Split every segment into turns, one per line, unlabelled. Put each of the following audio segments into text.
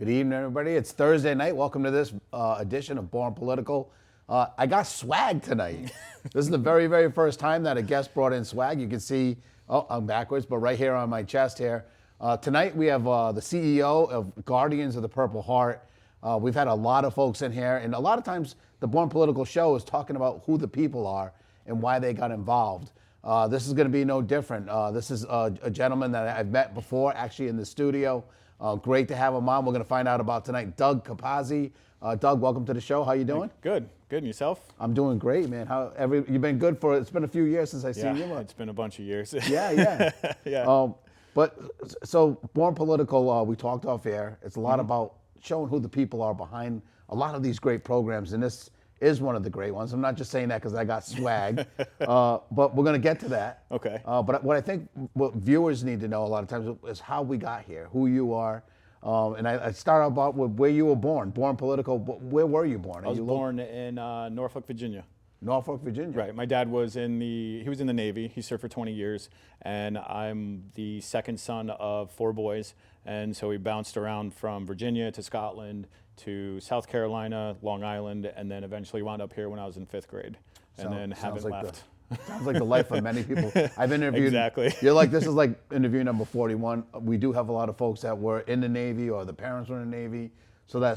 Good evening, everybody. It's Thursday night. Welcome to this edition of Born Political. I got swag tonight. This is the very, very first time that a guest brought in swag. You can see, I'm backwards, but right here on my chest here. Tonight we have the CEO of Guardians of the Purple Heart. We've had a lot of folks in here, and a lot of times the Born Political show is talking about who the people are and why they got involved. This is going to be no different. This is a gentleman that I've met before, actually in the studio. Great to have him on. We're going to find out about tonight. Doug Capazzi. Doug, welcome to the show. How you doing?
Good. And yourself?
I'm doing great, man. You've been good it's been a few years since I seen you.
It's been a bunch of years.
Yeah.
Yeah.
But so Born Political, we talked off air. It's a lot about showing who the people are behind a lot of these great programs, and this is one of the great ones. I'm not just saying that because I got swag, but we're going to get to that.
Okay.
But what I think what viewers need to know a lot of times is how we got here, who you are. And I start out with where you were born. Born Political, where were you born?
I was born in Norfolk, Virginia.
Norfolk, Virginia.
Right. My dad was in the Navy. He served for 20 years, and I'm the second son of 4 boys. And so we bounced around from Virginia to Scotland to South Carolina, Long Island, and then eventually wound up here when I was in 5th grade, and then haven't left.
Sounds like the life of many people. I've interviewed.
Exactly.
This is like interview number 41. We do have a lot of folks that were in the Navy or the parents were in the Navy. So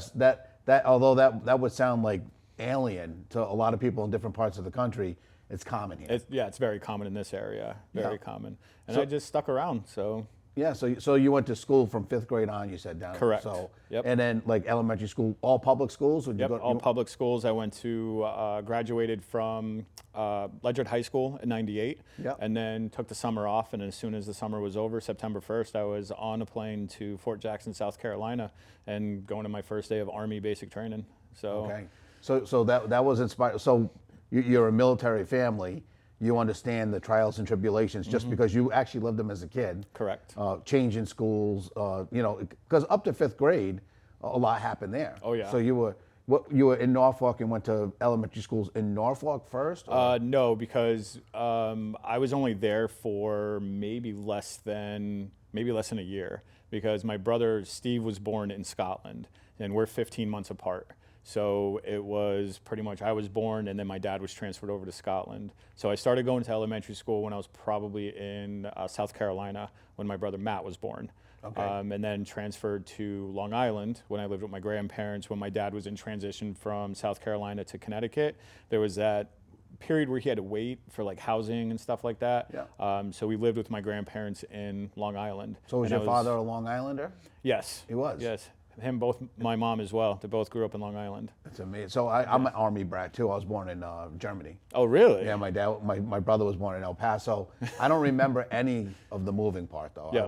although that would sound like alien to a lot of people in different parts of the country, it's common here.
It's very common in this area. Very common. And I just stuck around, so.
Yeah, so you went to school from 5th grade on, you said, down.
Correct.
So,
yep.
And then like elementary school, all public schools?
All public schools. I went to, graduated from Ledyard High School in '98, and then took the summer off, and as soon as the summer was over, September 1st, I was on a plane to Fort Jackson, South Carolina, and going to my first day of Army basic training. So.
Okay. So that was inspired. So you're a military family. You understand the trials and tribulations just because you actually lived them as a kid.
Correct.
Changing schools, because up to 5th grade, a lot happened there.
Oh yeah.
So you were in Norfolk and went to elementary schools in Norfolk first?
No, because I was only there for maybe less than a year, because my brother Steve was born in Scotland, and we're 15 months apart. So it was pretty much I was born, and then my dad was transferred over to Scotland. So I started going to elementary school when I was probably in South Carolina when my brother Matt was born.
Okay.
And then transferred to Long Island when I lived with my grandparents when my dad was in transition from South Carolina to Connecticut. There was that period where he had to wait for like housing and stuff like that.
Yeah.
So we lived with my grandparents in Long Island.
So was your father a Long Islander?
Yes.
He was?
Yes. Both my mom as well. They both grew up in Long Island.
That's amazing. So I'm an Army brat too. I was born in Germany.
Oh, really?
Yeah, my brother was born in El Paso. I don't remember any of the moving part though.
Yeah.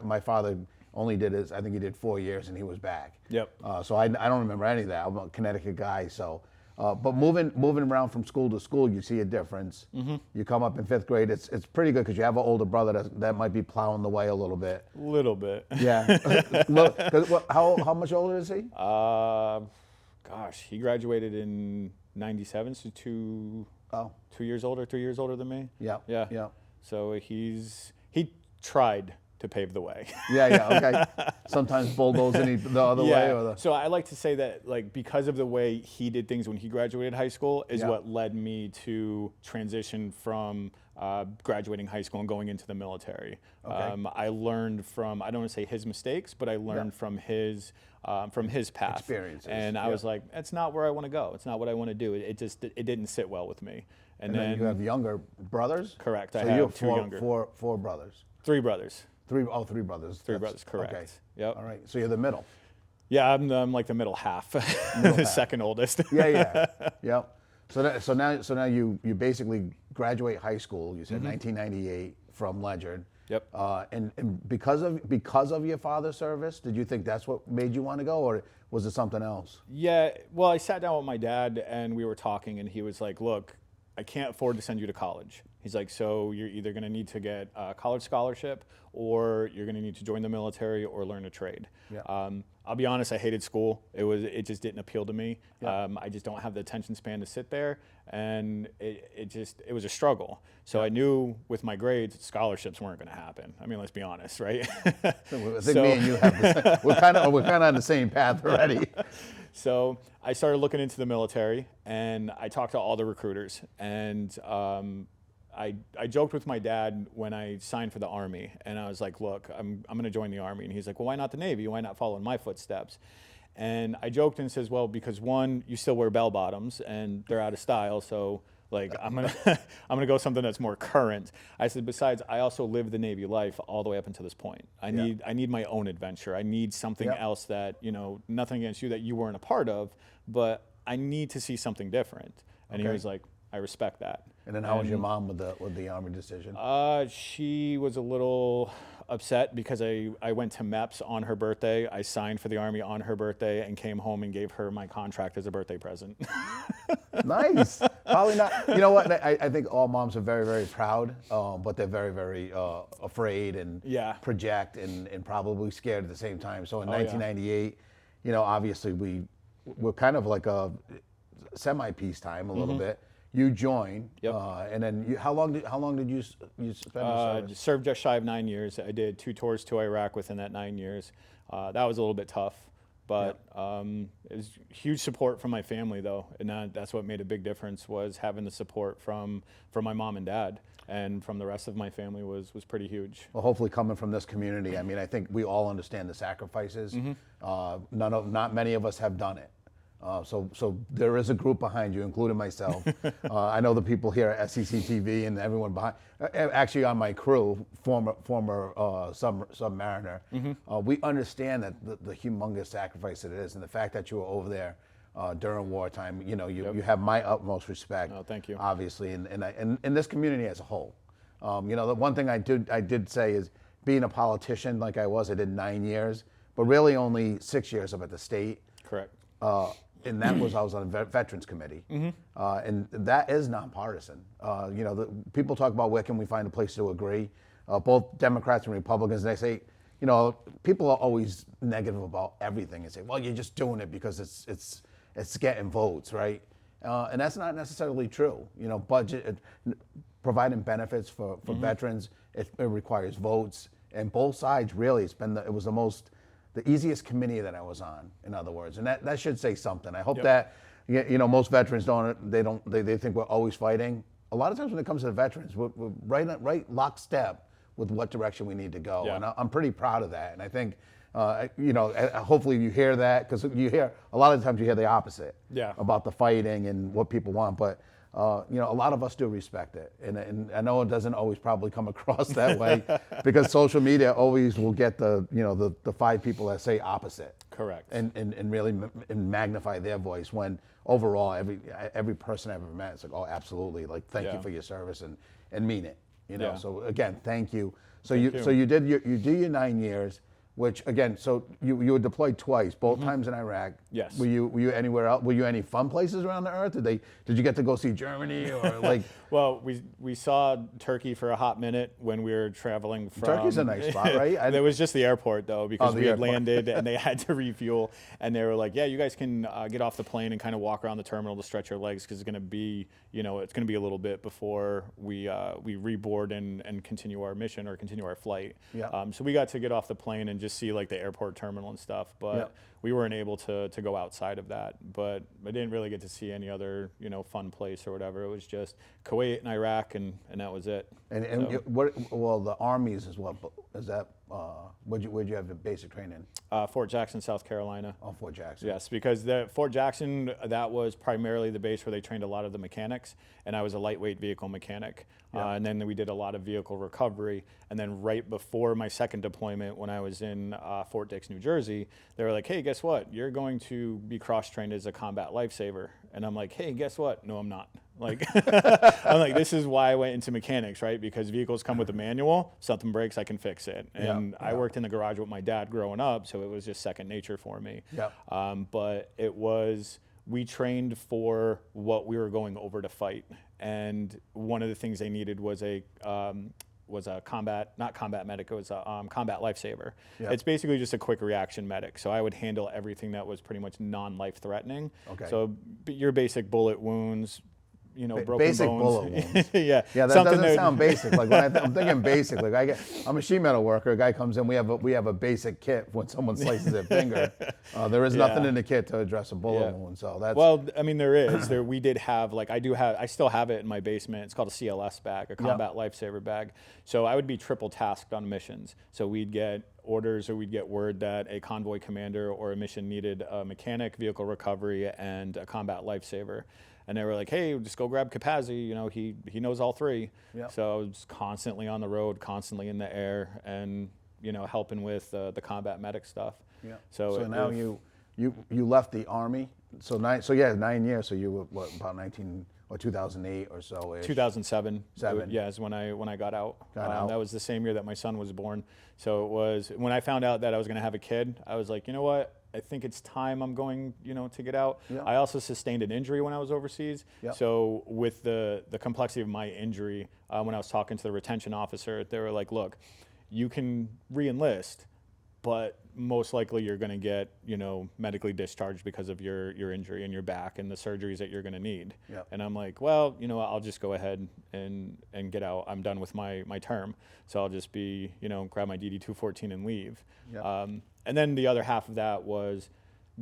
My father only did I think he did 4 years and he was back.
Yep.
So I don't remember any of that. I'm a Connecticut guy, so. But moving around from school to school, you see a difference. Mm-hmm. You come up in 5th grade. It's pretty good because you have an older brother that might be plowing the way a little bit.
A little bit.
Yeah. Look, how much older is he?
Gosh, he graduated in '97, so 2 years older, 3 years older than me.
Yeah. Yeah.
So he tried to pave the way.
Yeah, okay. Sometimes bulldozing the other way.
So I like to say that, like, because of the way he did things when he graduated high school is what led me to transition from graduating high school and going into the military. Okay. I learned from, I don't want to say his mistakes, but I learned from his path.
Experiences.
And I was like, that's not where I want to go. It's not what I want to do. It didn't sit well with me.
And then you have younger brothers?
Correct.
So
I
you
have
have four brothers.
3 brothers.
Three brothers.
Three brothers, correct.
Okay.
Yep.
All right. So you're the middle.
Yeah, I'm like the middle half, the second oldest.
Yeah. Yep. So now you basically graduate high school. You said 1998 from Ledyard.
Yep.
And because of your father's service, did you think that's what made you want to go, or was it something else?
Yeah. Well, I sat down with my dad and we were talking, and he was like, "Look, I can't afford to send you to college." He's like, so you're either going to need to get a college scholarship, or you're going to need to join the military or learn a trade.
Yeah.
I'll be honest, I hated school. It just didn't appeal to me.
Yeah.
I just don't have the attention span to sit there, and it was a struggle. So I knew with my grades, scholarships weren't going to happen. I mean, let's be honest, right?
I think me and you have the same, we're kind of on the same path already.
So I started looking into the military, and I talked to all the recruiters, and I joked with my dad when I signed for the Army, and I was like, look, I'm going to join the Army. And he's like, well, why not the Navy? Why not follow in my footsteps? And I joked and says, well, because one, you still wear bell bottoms and they're out of style. So like, I'm going to go something that's more current. I said, besides, I also lived the Navy life all the way up until this point. I need my own adventure. I need something else that, nothing against you that you weren't a part of, but I need to see something different. And he was like, I respect that.
And then how was your mom with the Army decision?
She was a little upset because I went to MEPS on her birthday. I signed for the Army on her birthday and came home and gave her my contract as a birthday present.
Nice. Probably not. You know what? I think all moms are very, very proud, but they're very, very afraid and project and probably scared at the same time. So in 1998, obviously we're kind of like a semi-peacetime a little bit. You join, and then how long did you spend in service?
Served just shy of 9 years. I did 2 tours to Iraq within that 9 years. That was a little bit tough, but it was huge support from my family though, and that's what made a big difference, was having the support from my mom and dad, and from the rest of my family was pretty huge.
Well, hopefully coming from this community, I mean, I think we all understand the sacrifices. Not many of us have done it. So there is a group behind you, including myself. I know the people here at SEC TV and everyone behind. Actually, on my crew, former submariner, we understand that the humongous sacrifice that it is, and the fact that you were over there during wartime. You have my utmost respect.
Oh, thank you.
Obviously, and this community as a whole. The one thing I did say is, being a politician like I was, I did 9 years, but really only 6 years up at the state.
Correct.
And that was, I was on the Veterans Committee, and that is nonpartisan. People talk about where can we find a place to agree. Both Democrats and Republicans, they say, people are always negative about everything and say, well, you're just doing it because it's getting votes, right? And that's not necessarily true. Budget, providing benefits for veterans, it requires votes, and both sides really. It was the easiest committee that I was on, in other words, and that should say something. I hope that, most veterans they think we're always fighting. A lot of times when it comes to the veterans, we're right lockstep with what direction we need to go, and I'm pretty proud of that. And I think, hopefully you hear that, because a lot of times you hear the opposite about the fighting and what people want, but a lot of us do respect it, and I know it doesn't always probably come across that way, because social media always will get the 5 people that say opposite.
Correct.
And really magnify their voice, when overall every person I've ever met, it's like, oh, absolutely, like thank you for your service and mean it. So again, thank you. So you do your 9 years. Which again, so you were deployed twice, both times in Iraq.
Yes.
Were you anywhere else? Were you any fun places around the earth? Did you get to go see Germany or like?
Well, we saw Turkey for a hot minute when we were traveling from.
Turkey's a nice spot, right?
It was just the airport though, because we had landed and they had to refuel, and they were like, yeah, you guys can get off the plane and kind of walk around the terminal to stretch your legs, because it's going to be a little bit before we reboard and continue our mission or continue our flight.
Yeah.
So we got to get off the plane and just see like the airport terminal and stuff, but we weren't able to go outside of that. But I didn't really get to see any other fun place or whatever. It was just Kuwait and Iraq, and that was it.
And the armies is what is that? Where'd you have the basic training?
Fort Jackson, South Carolina.
Oh, Fort Jackson.
Yes, because the Fort Jackson, that was primarily the base where they trained a lot of the mechanics, and I was a lightweight vehicle mechanic. And then we did a lot of vehicle recovery. And then right before my second deployment, when I was in Fort Dix, New Jersey, they were like, hey, guess what? You're going to be cross-trained as a combat lifesaver. And I'm like, hey, guess what? No, I'm not. Like, I'm like, this is why I went into mechanics, right? Because vehicles come with a manual. Something breaks, I can fix it. And I worked in the garage with my dad growing up, so it was just second nature for me. But it was we trained for what we were going over to fight. And one of the things they needed was a not combat medic, it was a combat lifesaver.
Yeah.
It's basically just a quick reaction medic. So I would handle everything that was pretty much non-life threatening.
Okay.
So your basic bullet wounds, broken
basic
bones.
bullet wounds.
Yeah.
Yeah, that doesn't sound basic. Like when I'm thinking basic. Like I'm a sheet metal worker. A guy comes in. We have a basic kit when someone slices their finger. There is nothing in the kit to address a bullet wound. So that's
there is. We did have I still have it in my basement. It's called a CLS bag, a combat lifesaver bag. So I would be triple tasked on missions. So we'd get orders or we'd get word that a convoy commander or a mission needed a mechanic, vehicle recovery, and a combat lifesaver. And they were like, hey, just go grab Capazzi. He knows all three. Yep. So I was constantly on the road, constantly in the air, and helping with the combat medic stuff.
Yeah.
So
now you left the Army. So 9 years. So you were what, about 2008 or so.
2007. Is when I got out. That was the same year that my son was born. So it was when I found out that I was going to have a kid. I was like, you know what? I think it's time I'm going, to get out. Yeah. I also sustained an injury when I was overseas. Yep. So with the complexity of my injury, when I was talking to the retention officer, they were like, look, you can re-enlist, but most likely you're going to get, medically discharged because of your injury in your back and the surgeries that you're going to need. Yep. And I'm like, well, I'll just go ahead and get out. I'm done with my term. So I'll just be, grab my DD-214 and leave. Yep. And then the other half of that was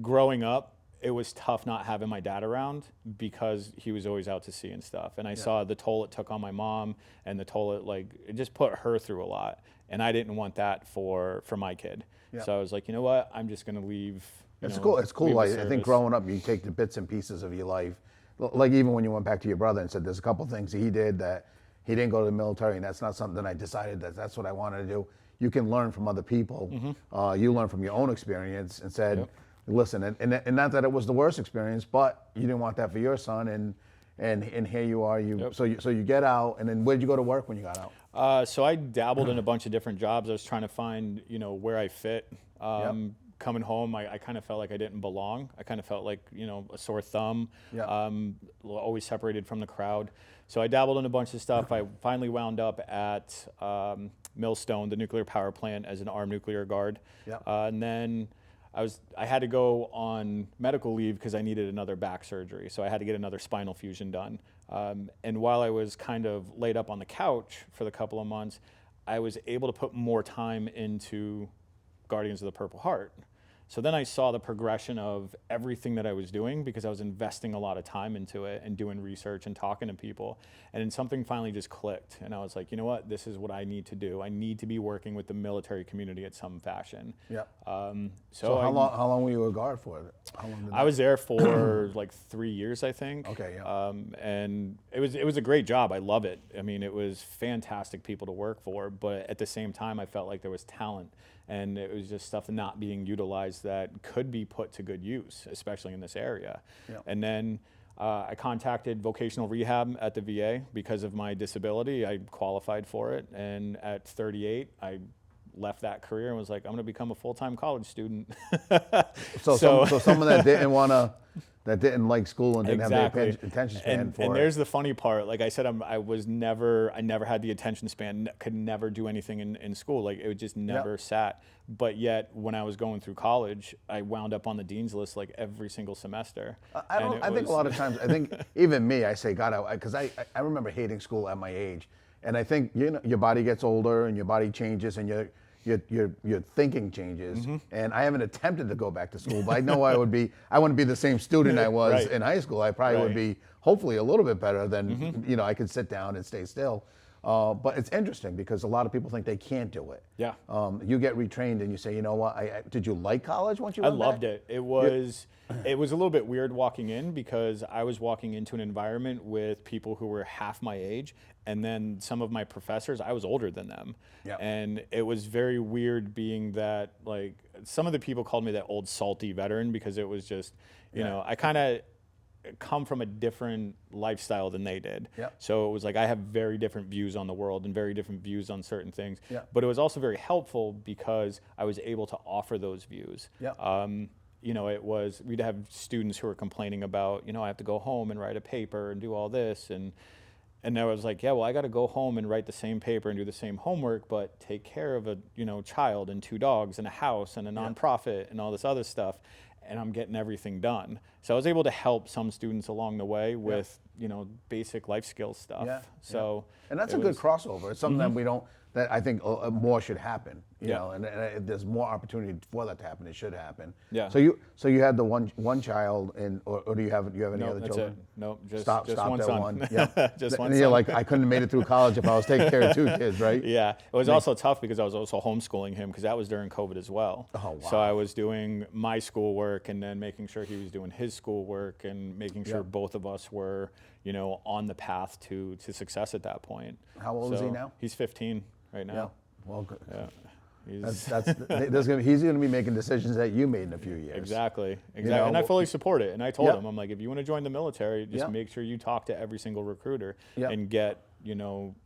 growing up, it was tough not having my dad around because he was always out to sea and stuff. And I saw the toll it took on my mom and the toll it just put her through a lot. And I didn't want that for my kid. Yeah. So I was like, you know what? I'm just going to leave.
It's cool. It's cool. I think growing up, you take the bits and pieces of your life. Like even when you went back to your brother and said, there's a couple things he did that he didn't go to the military, and that's not something I decided that's what I wanted to do. You can learn from other people. Mm-hmm. You learn from your own experience and said, listen, and not that it was the worst experience, but you didn't want that for your son, and here you are. So you get out, and then where'd you go to work when you got out?
So I dabbled in a bunch of different jobs. I was trying to find, where I fit. Coming home, I kind of felt like I didn't belong. I kind of felt like, a sore thumb, always separated from the crowd. So I dabbled in a bunch of stuff. I finally wound up at Millstone, the nuclear power plant, as an armed nuclear guard. And then I had to go on medical leave because I needed another back surgery. So I had to get another spinal fusion done. And while I was kind of laid up on the couch for the couple of months, I was able to put more time into Guardians of the Purple Heart. So then I saw the progression of everything that I was doing because I was investing a lot of time into it and doing research and talking to people. And then something finally just clicked. And I was like, you know what? This is what I need to do. I need to be working with the military community at some fashion. Yeah.
So how long were you a guard for?
I was there for like 3 years, I think.
Okay. Yeah.
And it was a great job. I love it. I mean, it was fantastic people to work for. But at the same time, I felt like there was talent. And it was just stuff not being utilized that could be put to good use, especially in this area. Yep. And then I contacted vocational rehab at the VA because of my disability. I qualified for it. And at 38, I left that career and was like, I'm going to become a full-time college student.
So someone that didn't like school and didn't have the attention span for it.
And there's the funny part. Like I said, I never had the attention span, could never do anything in school. Like it just never sat. But yet when I was going through college, I wound up on the dean's list like every single semester.
I think a lot of times, I think even me, I say, God, because I remember hating school at my age. And I think, your body gets older and your body changes and your thinking changes. Mm-hmm. And I haven't attempted to go back to school, but I know I wouldn't be the same student I was in high school. I probably would be hopefully a little bit better than, I could sit down and stay still. But it's interesting because a lot of people think they can't do it. Yeah. You get retrained and you say, you know what, did you like college once you went back?
I loved it. It was a little bit weird walking in because I was walking into an environment with people who were half my age. And then some of my professors, I was older than them. Yep. And it was very weird being that, like, some of the people called me that old salty veteran because it was just, you know, I kind of come from a different lifestyle than they did. Yep. So it was like I have very different views on the world and very different views on certain things. Yep. But it was also very helpful because I was able to offer those views. Yep. we'd have students who were complaining about, I have to go home and write a paper and do all this. And I was like, yeah, well, I got to go home and write the same paper and do the same homework, but take care of a, child and 2 dogs and a house and a nonprofit and all this other stuff. And I'm getting everything done. So I was able to help some students along the way with, basic life skills stuff.
Yeah.
So,
and that's a good crossover. It's something that I think more should happen. You know, and if there's more opportunity for that to happen, it should happen.
Yeah.
So you had the one child, or do you have any other
that's
children?
it. Nope, just
Stop
one
at
son.
one. Yeah.
Just one
And
son.
you're like, I couldn't have made it through college if I was taking care of 2 kids, right?
Yeah, it was also tough because I was also homeschooling him because that was during COVID as well.
Oh, wow.
So I was doing my schoolwork and then making sure he was doing his schoolwork and making sure both of us were, on the path to success at that point.
How old is he now?
He's 15 right now.
Yeah. Well, good.
Yeah.
He's going to be making decisions that you made in a few years.
Exactly. And I fully support it. And I told him, I'm like, if you want to join the military, just
Yeah.
make sure you talk to every single recruiter
Yeah.
and get,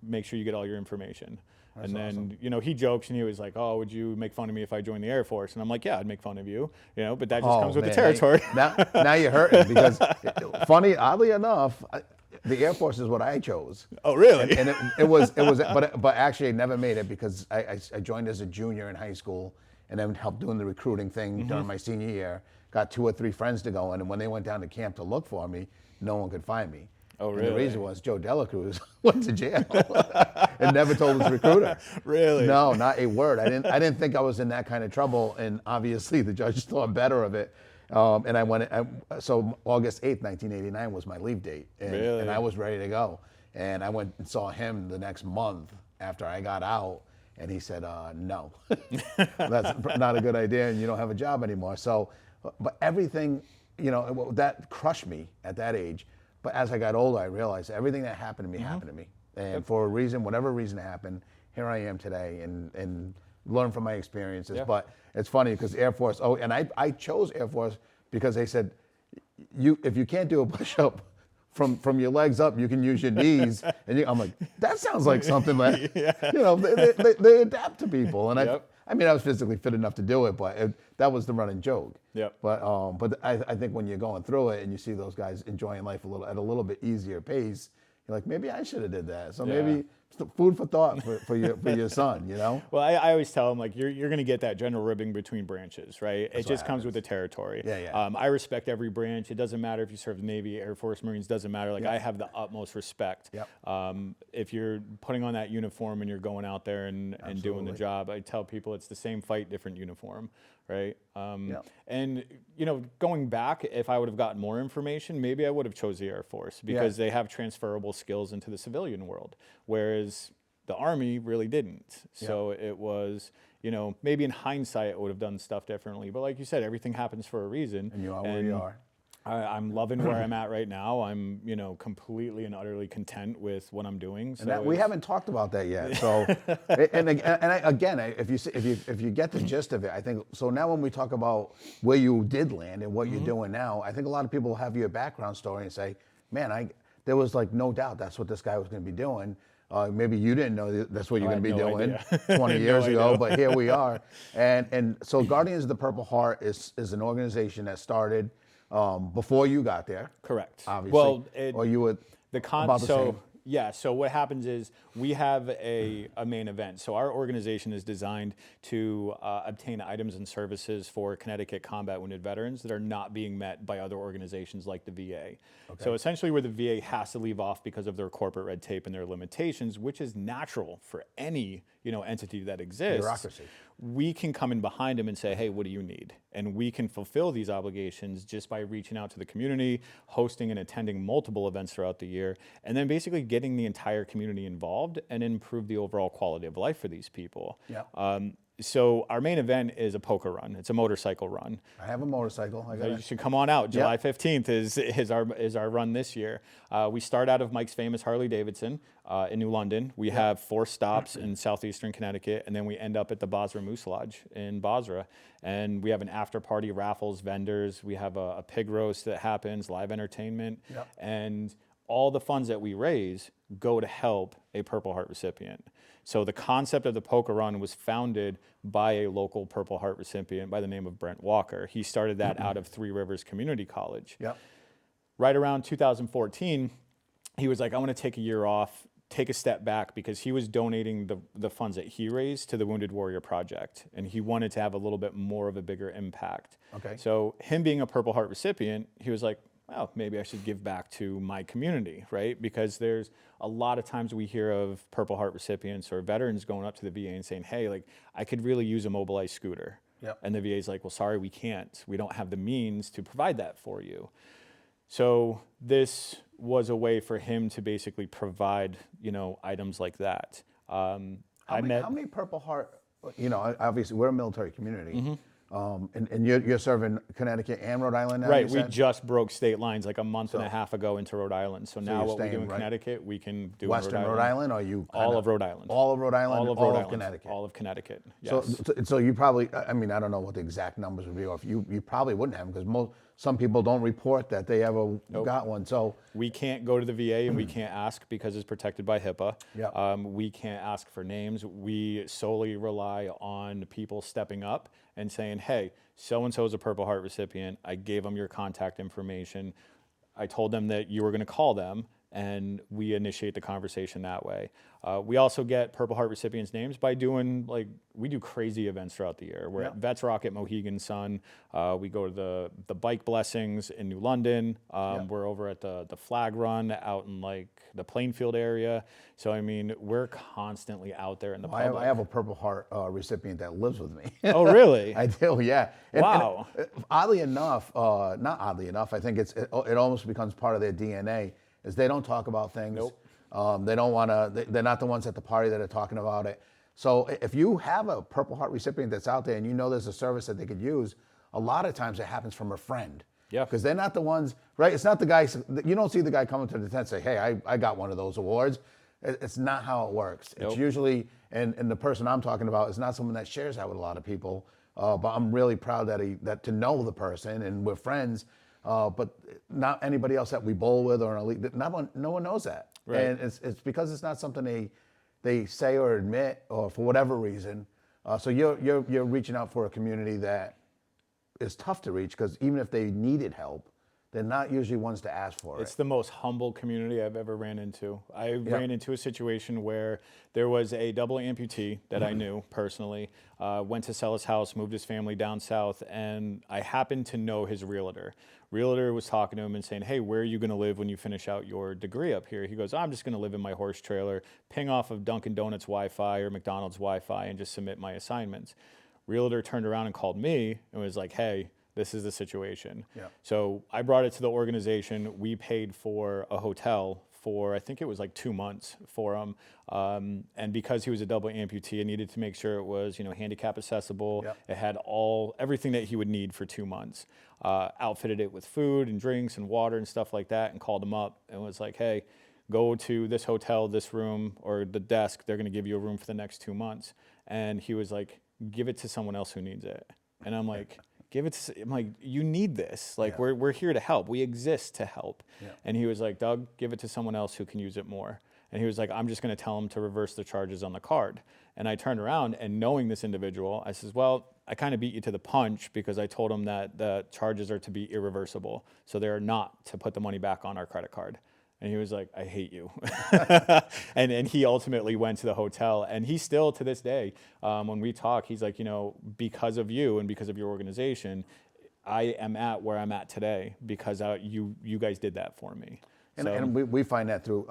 make sure you get all your information.
That's
and then,
awesome.
He jokes and he was like, oh, would you make fun of me if I joined the Air Force? And I'm like, yeah, I'd make fun of you, but that just comes with the territory.
Now you're hurting because, oddly enough, the Air Force is what I chose.
Oh, really?
And it was, but actually I never made it because I joined as a junior in high school and then helped doing the recruiting thing during my senior year. Got 2 or 3 friends to go in, and when they went down to camp to look for me, no one could find me.
Oh,
And
really?
the reason was Joe Delacruz went to jail and never told his recruiter.
Really?
No, not a word. I didn't think I was in that kind of trouble, and obviously the judge thought better of it. And I went. So August 8th, 1989 was my leave date, and I was ready to go. And I went and saw him the next month after I got out, and he said, "No, that's not a good idea, and you don't have a job anymore." So, but everything, that crushed me at that age. But as I got older, I realized everything that happened to me happened to me, and for a reason, whatever reason it happened, here I am today, and learn from my experiences. But it's funny because Air Force. Oh, and I chose Air Force because they said, if you can't do a push-up from your legs up, you can use your knees. And I'm like, that sounds like something that they adapt to people. And I was physically fit enough to do it, but that was the running joke.
Yep.
But I think when you're going through it and you see those guys enjoying life at a little bit easier pace, you're like, maybe I should have did that. So maybe food for thought for your son,
Well, I always tell him, like, you're going to get that general ribbing between branches, right? It just comes with the territory.
Yeah.
I respect every branch. It doesn't matter if you serve the Navy, Air Force, Marines, doesn't matter. Like, I have the utmost respect. If you're putting on that uniform and you're going out there and doing the job, I tell people it's the same fight, different uniform, right? And, going back, if I would have gotten more information, maybe I would have chose the Air Force because they have transferable skills into the civilian world, whereas the Army really didn't. So it was, maybe in hindsight, I would have done stuff differently. But like you said, everything happens for a reason.
And you are where you are.
I'm loving where I'm at right now. I'm, completely and utterly content with what I'm doing. So
And we haven't talked about that yet. So, if you get the gist of it, I think so. Now, when we talk about where you did land and what you're doing now, I think a lot of people have your background story and say, "Man, there was like no doubt that's what this guy was going to be doing." Maybe you didn't know that's what you're going to be doing 20 years ago, but here we are. And so, Guardians of the Purple Heart is an organization that started before you got there.
Correct.
Obviously.
Well,
or you were about the same.
Yeah, so what happens is we have a main event. So our organization is designed to obtain items and services for Connecticut combat wounded veterans that are not being met by other organizations like the VA. Okay. So essentially where the VA has to leave off because of their corporate red tape and their limitations, which is natural for any entity that exists.
Bureaucracy.
We can come in behind them and say, hey, what do you need? And we can fulfill these obligations just by reaching out to the community, hosting and attending multiple events throughout the year, and then basically getting the entire community involved and improve the overall quality of life for these people. So our main event is a poker run. It's a motorcycle run.
I have a motorcycle.
You should come on out. July 15th is our run this year. We start out of Mike's famous Harley Davidson in New London. We have 4 stops in southeastern Connecticut, and then we end up at the Basra Moose Lodge in Basra. And we have an after party, raffles, vendors. We have a pig roast that happens, live entertainment, and all the funds that we raise go to help a Purple Heart recipient. So the concept of the Poker Run was founded by a local Purple Heart recipient by the name of Brent Walker. He started that out of Three Rivers Community College.
Yep.
Right around 2014, he was like, I want to take a year off, take a step back, because he was donating the funds that he raised to the Wounded Warrior Project, and he wanted to have a little bit more of a bigger impact.
Okay.
So him being a Purple Heart recipient, he was like, well, maybe I should give back to my community, right? Because there's a lot of times we hear of Purple Heart recipients or veterans going up to the VA and saying, hey, like, I could really use a mobilized scooter.
Yep.
And the VA's like, well, sorry, we can't. We don't have the means to provide that for you. So this was a way for him to basically provide, items like that.
How many Purple Heart, obviously we're a military community. And you're serving Connecticut and Rhode Island now?
Right, we just broke state lines like a month and a half ago into Rhode Island. So now
you're
what we do
staying
in Connecticut, we can do
Western
in
Rhode Island, or you
all of Rhode Island.
All of Rhode Island,
All of Rhode Island.
Connecticut.
All of Connecticut. Yes.
So you probably, I don't know what the exact numbers would be, or if you probably wouldn't have, because some people don't report that they ever got one. So
we can't go to the VA and we can't ask because it's protected by HIPAA.
Yep.
We can't ask for names. We solely rely on people stepping up and saying, hey, so-and-so is a Purple Heart recipient. I gave them your contact information. I told them that you were going to call them, and we initiate the conversation that way. We also get Purple Heart recipients' names by doing, we do crazy events throughout the year. We're at Vets Rock at Mohegan Sun. We go to the Bike Blessings in New London. We're over at the Flag Run out in the Plainfield area. So, we're constantly out there in the public.
I have a Purple Heart recipient that lives with me.
Oh, really?
I do, yeah.
Wow.
And oddly enough, not oddly enough, I think it almost becomes part of their DNA, is they don't talk about things.
Nope.
They don't want to, they're not the ones at the party that are talking about it. So if you have a Purple Heart recipient that's out there and you know there's a service that they could use, a lot of times it happens from a friend.
Yeah.
Because they're not the ones, right? It's not the guy, you don't see the guy coming to the tent and say, hey, I got one of those awards. It's not how it works.
Nope.
It's usually, and the person I'm talking about is not someone that shares that with a lot of people. But I'm really proud that to know the person, and we're friends. But not anybody else that we bowl with or an elite. No one knows that,
Right.
And it's because it's not something they say or admit, or for whatever reason. So you're reaching out for a community that is tough to reach, because even if they needed help, they're not usually ones to ask for
It's
it.
the most humble community I've ever ran into. I ran into a situation where there was a double amputee that I knew personally, went to sell his house, moved his family down south, and I happened to know his realtor. Realtor was talking to him and saying, hey, where are you going to live when you finish out your degree up here? He goes, I'm just going to live in my horse trailer, ping off of Dunkin' Donuts Wi-Fi or McDonald's Wi-Fi, and just submit my assignments. Realtor turned around and called me and was like, hey, this is the situation.
Yeah.
So I brought it to the organization. We paid for a hotel for, I think it was 2 months for him. And because he was a double amputee, I needed to make sure it was, handicap accessible.
Yep.
It had everything that he would need for 2 months. Outfitted it with food and drinks and water and stuff like that, and called him up and was like, hey, go to this hotel, this room, or the desk. They're going to give you a room for the next 2 months. And he was like, give it to someone else who needs it. And I'm like, I'm like, you need this. We're here to help. We exist to help.
Yeah.
And he was like, Doug, give it to someone else who can use it more. And he was like, I'm just going to tell him to reverse the charges on the card. And I turned around, and knowing this individual, I says, well, I kind of beat you to the punch, because I told him that the charges are to be irreversible. So they're not to put the money back on our credit card. And he was like, I hate you. and he ultimately went to the hotel. And he still, to this day, when we talk, he's like, because of you and because of your organization, I am at where I'm at today because you guys did that for me.
And we find that through,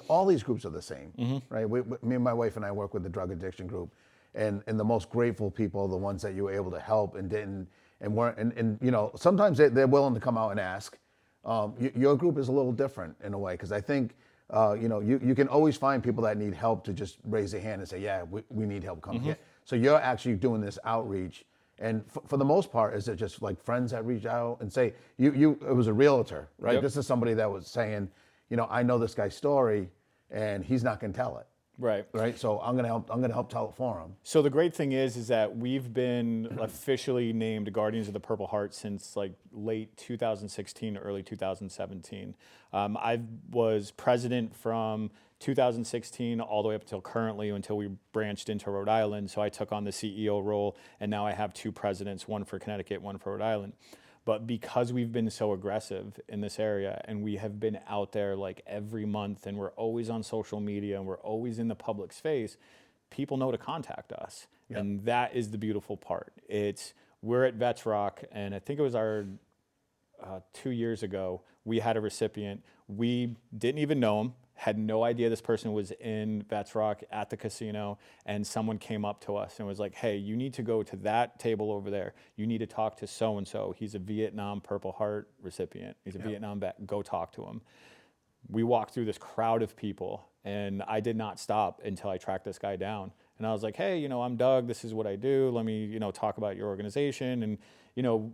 all these groups are the same, right? Me and my wife and I work with the drug addiction group. And the most grateful people are the ones that you were able to help and didn't, and weren't, and sometimes they're willing to come out and ask. Your group is a little different in a way, because I think, you can always find people that need help to just raise their hand and say, yeah, we need help, come here. So you're actually doing this outreach. And for the most part, is it just like friends that reach out and say, it was a realtor, right?
Yep.
This is somebody that was saying, I know this guy's story and he's not going to tell it.
Right.
right? So I'm gonna help tell it for them.
So the great thing is that we've been officially named Guardians of the Purple Heart since like late 2016, early 2017. I was president from 2016 all the way up until currently, until we branched into Rhode Island. So I took on the CEO role, and now I have two presidents, one for Connecticut, one for Rhode Island. But because we've been so aggressive in this area, and we have been out there like every month, and we're always on social media, and we're always in the public space, people know to contact us.
Yep.
And that is the beautiful part. We're at Vets Rock, and I think it was our 2 years ago, we had a recipient. We didn't even know him, had no idea this person was in Vets Rock at the casino, and someone came up to us and was like, hey, you need to go to that table over there. You need to talk to so-and-so. He's a Vietnam Purple Heart recipient. He's a Vietnam vet. Go talk to him. We walked through this crowd of people, and I did not stop until I tracked this guy down. And I was like, hey, I'm Doug. This is what I do. Let me, talk about your organization. And,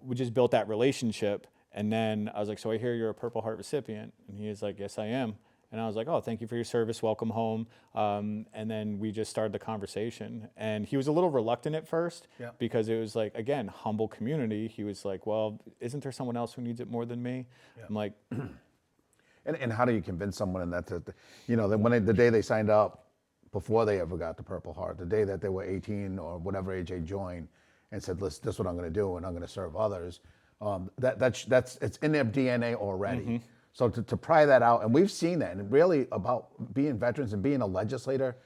we just built that relationship. And then I was like, so I hear you're a Purple Heart recipient. And he was like, yes, I am. And I was like, oh, thank you for your service. Welcome home. And then we just started the conversation. And he was a little reluctant at first because it was like, again, humble community. He was like, well, isn't there someone else who needs it more than me? Yeah. I'm like...
And how do you convince someone that the day they signed up, before they ever got the Purple Heart, the day that they were 18 or whatever age they joined, and said, "Listen, this is what I'm going to do, and I'm going to serve others." It's in their DNA already. Mm-hmm. So to pry that out, and we've seen that, and really about being veterans and being a legislator,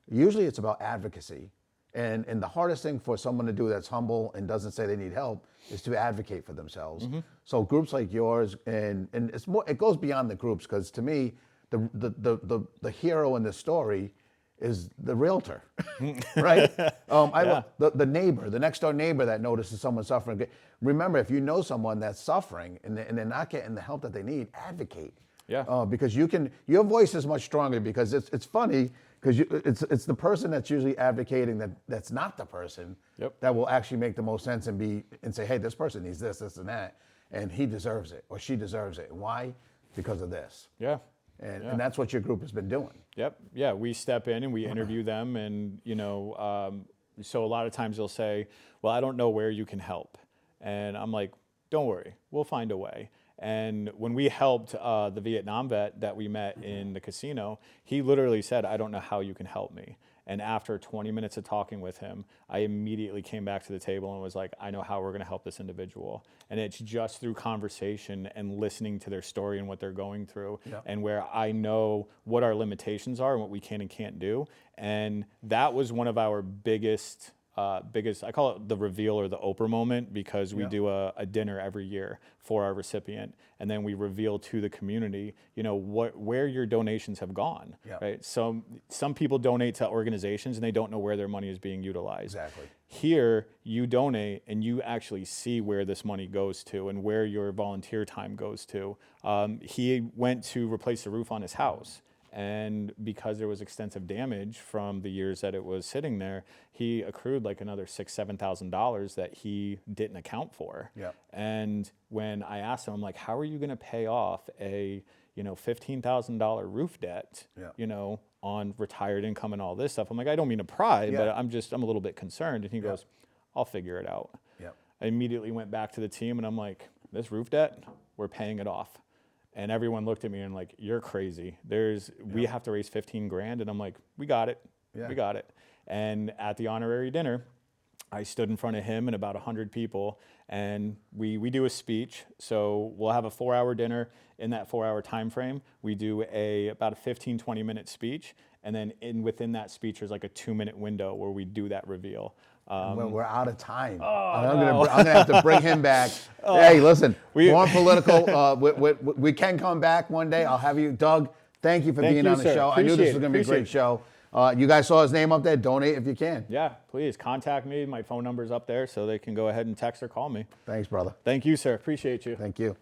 usually it's about advocacy. And the hardest thing for someone to do that's humble and doesn't say they need help is to advocate for themselves. Mm-hmm. So groups like yours, and it's more, it goes beyond the groups, because to me, the hero in this story is the realtor, right? The neighbor, the next door neighbor that notices someone suffering. Remember, if you know someone that's suffering and they're not getting the help that they need, advocate. Yeah. Because your voice is much stronger, because it's funny, because it's the person that's usually advocating that's not the person that will actually make the most sense and say, hey, this person needs this, and that, and he deserves it or she deserves it. Why? Because of this. Yeah. And that's what your group has been doing.
Yep. Yeah. We step in and we interview them, and so a lot of times they'll say, well, I don't know where you can help, and I'm like, don't worry, we'll find a way. And when we helped the Vietnam vet that we met in the casino, he literally said, I don't know how you can help me. And after 20 minutes of talking with him, I immediately came back to the table and was like, I know how we're going to help this individual. And it's just through conversation and listening to their story and what they're going through, and where I know what our limitations are and what we can and can't do. And that was one of our biggest, I call it the reveal or the Oprah moment, because we do a dinner every year for our recipient, and then we reveal to the community, where your donations have gone, right? So some people donate to organizations and they don't know where their money is being utilized.
Exactly.
Here, you donate and you actually see where this money goes to and where your volunteer time goes to. He went to replace the roof on his house. And because there was extensive damage from the years that it was sitting there, he accrued like another $6,000-$7,000 that he didn't account for. Yep. And when I asked him, I'm like, how are you going to pay off a $15,000 roof debt, on retired income and all this stuff? I'm like, I don't mean to pry, but I'm a little bit concerned. And he goes, I'll figure it out. Yep. I immediately went back to the team and I'm like, this roof debt, we're paying it off. And everyone looked at me and like, you're crazy. We have to raise $15,000. And I'm like, we got it. Yeah. We got it. And at the honorary dinner, I stood in front of him and about 100 people, and we do a speech. So we'll have a 4-hour dinner. In that 4-hour time frame, we do about a 15, 20-minute speech. And then within that speech, there's like a 2-minute window where we do that reveal.
We're out of time. I'm gonna have to bring him back. Hey, listen, Born Political. We can come back one day. I'll have you, Doug. Thank you for being on the show. I knew this was gonna be a great show. You guys saw his name up there. Donate if you can.
Yeah, please contact me. My phone number's up there, so they can go ahead and text or call me.
Thanks, brother.
Thank you, sir. Appreciate you.
Thank you.